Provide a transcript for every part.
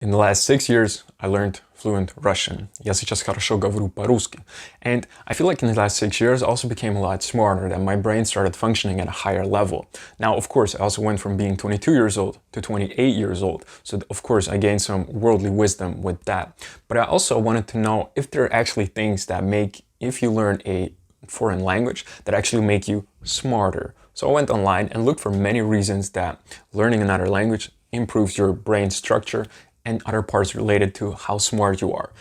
In the last 6 years, I learned fluent Russian. Я сейчас хорошо говорю по-русски. And I feel like in the last 6 years, I also became a lot smarter, that my brain started functioning at a higher level. Now, of course, I also went from being 22 years old to 28 years old. So, of course, I gained some worldly wisdom with that. But I also wanted to know if there are actually things that make, if you learn a foreign language, that actually make you smarter. So I went online and looked for many reasons that learning another language improves your brain structure and other parts related to how smart you are.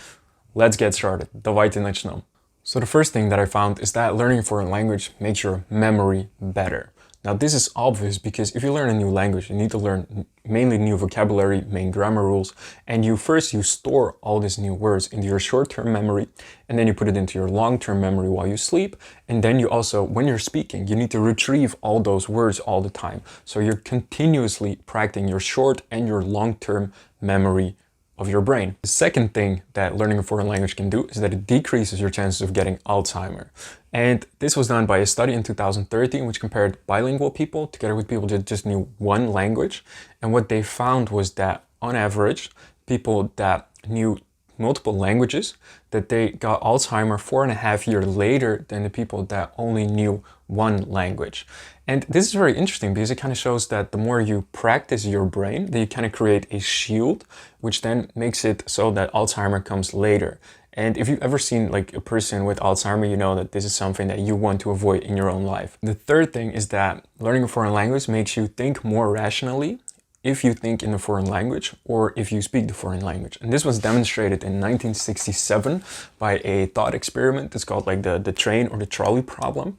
Let's get started. Давайте начнем. So the first thing that I found is that learning a foreign language makes your memory better. Now this is obvious because if you learn a new language, you need to learn mainly new vocabulary, main grammar rules, and you store all these new words into your short-term memory, and then you put it into your long-term memory while you sleep, and then you also, when you're speaking, you need to retrieve all those words all the time. So you're continuously practicing your short and your long-term memory of your brain. The second thing that learning a foreign language can do is that it decreases your chances of getting Alzheimer. And this was done by a study in 2013 which compared bilingual people together with people that just knew one language. And what they found was that on average, people that knew multiple languages, that they got Alzheimer 4.5 years later than the people that only knew one language. And this is very interesting because it kind of shows that the more you practice your brain, that you kind of create a shield, which then makes it so that Alzheimer comes later. And if you've ever seen like a person with Alzheimer, you know that this is something that you want to avoid in your own life. The third thing is that learning a foreign language makes you think more rationally if you think in a foreign language or if you speak the foreign language. And this was demonstrated in 1967 by a thought experiment. It's called like the train or the trolley problem.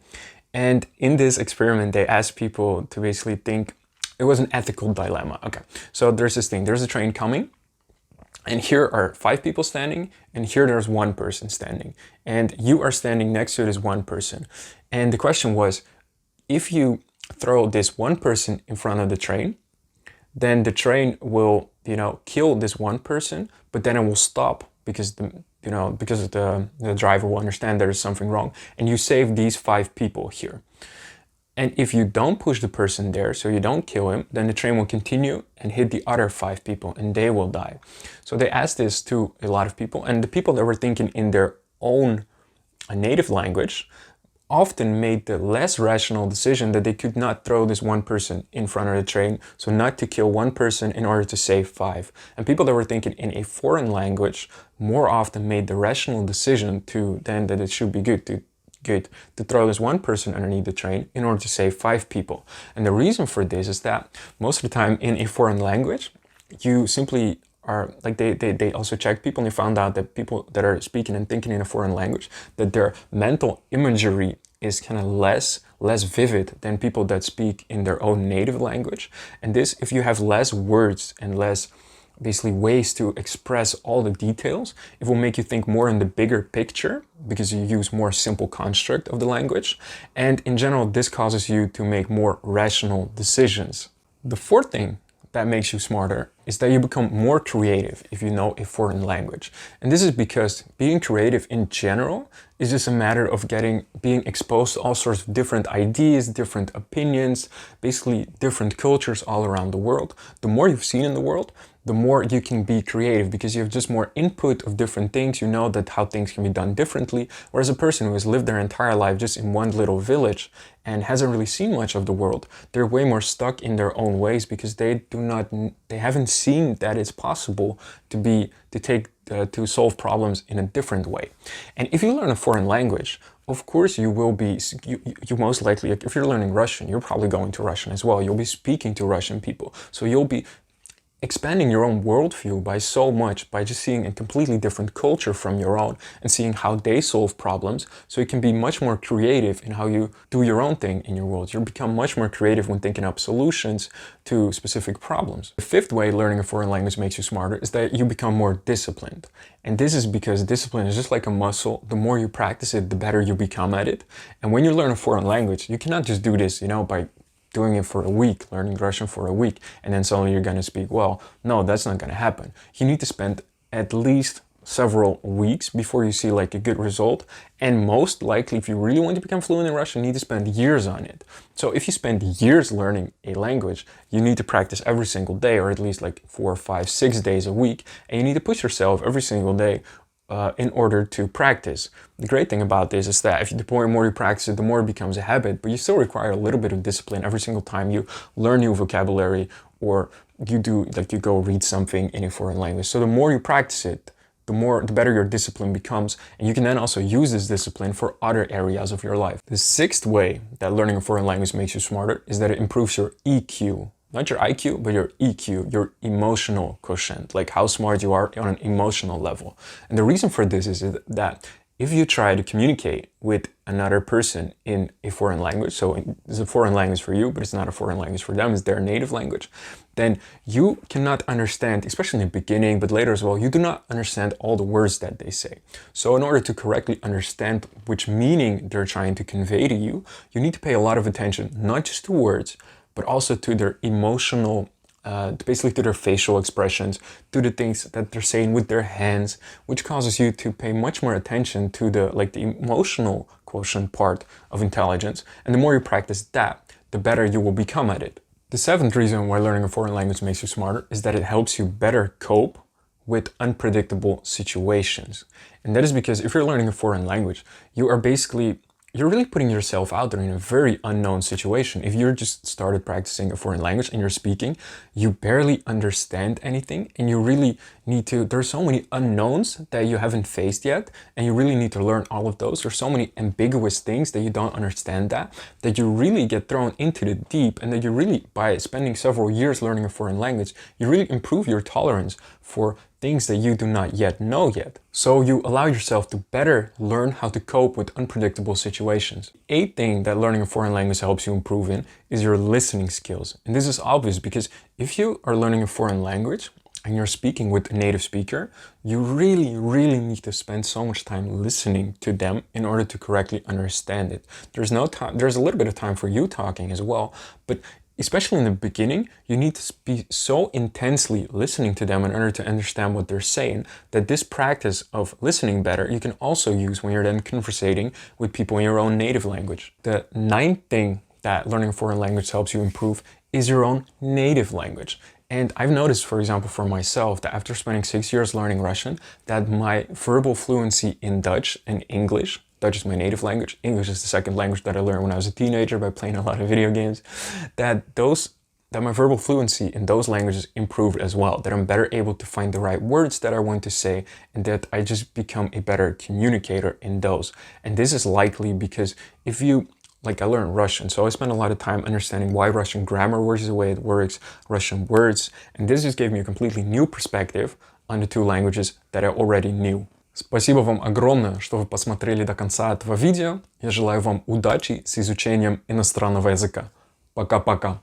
And in this experiment, they asked people to basically think, it was an ethical dilemma. Okay, so there's this thing, there's a train coming, and here are 5 people standing, and here there's 1 person standing. And you are standing next to this 1 person. And the question was, if you throw this 1 person in front of the train, then the train will, kill this 1 person, but then it will stop because the driver will understand there is something wrong, and you save these 5 people here. And if you don't push the person there, so you don't kill him, then the train will continue and hit the other 5 people and they will die. So they asked this to a lot of people, and the people that were thinking in their own native language often made the less rational decision that they could not throw this 1 person in front of the train, so not to kill 1 person in order to save 5. And people that were thinking in a foreign language more often made the rational decision that it should be good to throw this 1 person underneath the train in order to save 5 people. And the reason for this is that most of the time in a foreign language, you simply are like they also checked people, and they found out that people that are speaking and thinking in a foreign language, that their mental imagery is kind of less vivid than people that speak in their own native language. And this, if you have less words and less basically ways to express all the details, it will make you think more in the bigger picture because you use more simple construct of the language. And in general, this causes you to make more rational decisions. The fourth thing that makes you smarter is that you become more creative if you know a foreign language. And this is because being creative in general is just a matter of being exposed to all sorts of different ideas, different opinions, basically different cultures all around the world. The more you've seen in the world, the more you can be creative because you have just more input of different things. You know that how things can be done differently. Whereas a person who has lived their entire life just in one little village and hasn't really seen much of the world, they're way more stuck in their own ways because they haven't seen that it's possible to solve problems in a different way. And if you learn a foreign language, of course you most likely, if you're learning Russian, you're probably going to Russian as well. You'll be speaking to Russian people. So you'll be expanding your own worldview by so much by just seeing a completely different culture from your own and seeing how they solve problems, so you can be much more creative in how you do your own thing in your world. You become much more creative when thinking up solutions to specific problems. The fifth way learning a foreign language makes you smarter is that you become more disciplined. And this is because discipline is just like a muscle. The more you practice it, the better you become at it. And when you learn a foreign language, you cannot just do this, by doing it for a week, learning Russian for a week, and then suddenly you're going to speak well. No, that's not going to happen. You need to spend at least several weeks before you see like a good result. And most likely, if you really want to become fluent in Russian, you need to spend years on it. So if you spend years learning a language, you need to practice every single day, or at least like 4, 5, 6 days a week. And you need to push yourself every single day in order to practice. The great thing about this is that if the more you practice it, the more it becomes a habit, but you still require a little bit of discipline every single time you learn new vocabulary or you go read something in a foreign language. So the more you practice it, the better your discipline becomes, and you can then also use this discipline for other areas of your life. The sixth way that learning a foreign language makes you smarter is that it improves your EQ. Not your IQ, but your EQ, your emotional quotient, like how smart you are on an emotional level. And the reason for this is that if you try to communicate with another person in a foreign language, so it's a foreign language for you, but it's not a foreign language for them, it's their native language, then you cannot understand, especially in the beginning, but later as well, you do not understand all the words that they say. So in order to correctly understand which meaning they're trying to convey to you, you need to pay a lot of attention, not just to words, but also to their emotional, basically to their facial expressions, to the things that they're saying with their hands, which causes you to pay much more attention to the emotional quotient part of intelligence. And the more you practice that, the better you will become at it. The seventh reason why learning a foreign language makes you smarter is that it helps you better cope with unpredictable situations. And that is because if you're learning a foreign language, you're really putting yourself out there in a very unknown situation. If you're just started practicing a foreign language and you're speaking, you barely understand anything, and you really need to, there's so many unknowns that you haven't faced yet, and you really need to learn all of those. There's so many ambiguous things that you don't understand that you really get thrown into the deep, and that you really, by spending several years learning a foreign language, you really improve your tolerance for things that you do not yet know yet. So you allow yourself to better learn how to cope with unpredictable situations. The eighth thing that learning a foreign language helps you improve in is your listening skills. And this is obvious because if you are learning a foreign language and you're speaking with a native speaker, you really, really need to spend so much time listening to them in order to correctly understand it. There's a little bit of time for you talking as well, but especially in the beginning, you need to be so intensely listening to them in order to understand what they're saying, that this practice of listening better, you can also use when you're then conversating with people in your own native language. The ninth thing that learning a foreign language helps you improve is your own native language. And I've noticed, for example, for myself, that after spending 6 years learning Russian, that my verbal fluency in Dutch and English, Dutch is my native language, English is the second language that I learned when I was a teenager by playing a lot of video games, that my verbal fluency in those languages improved as well, that I'm better able to find the right words that I want to say, and that I just become a better communicator in those. And this is likely because I learned Russian, so I spent a lot of time understanding why Russian grammar works the way it works, Russian words, and this just gave me a completely new perspective on the two languages that I already knew. Спасибо вам огромное, что вы посмотрели до конца этого видео. Я желаю вам удачи с изучением иностранного языка. Пока-пока.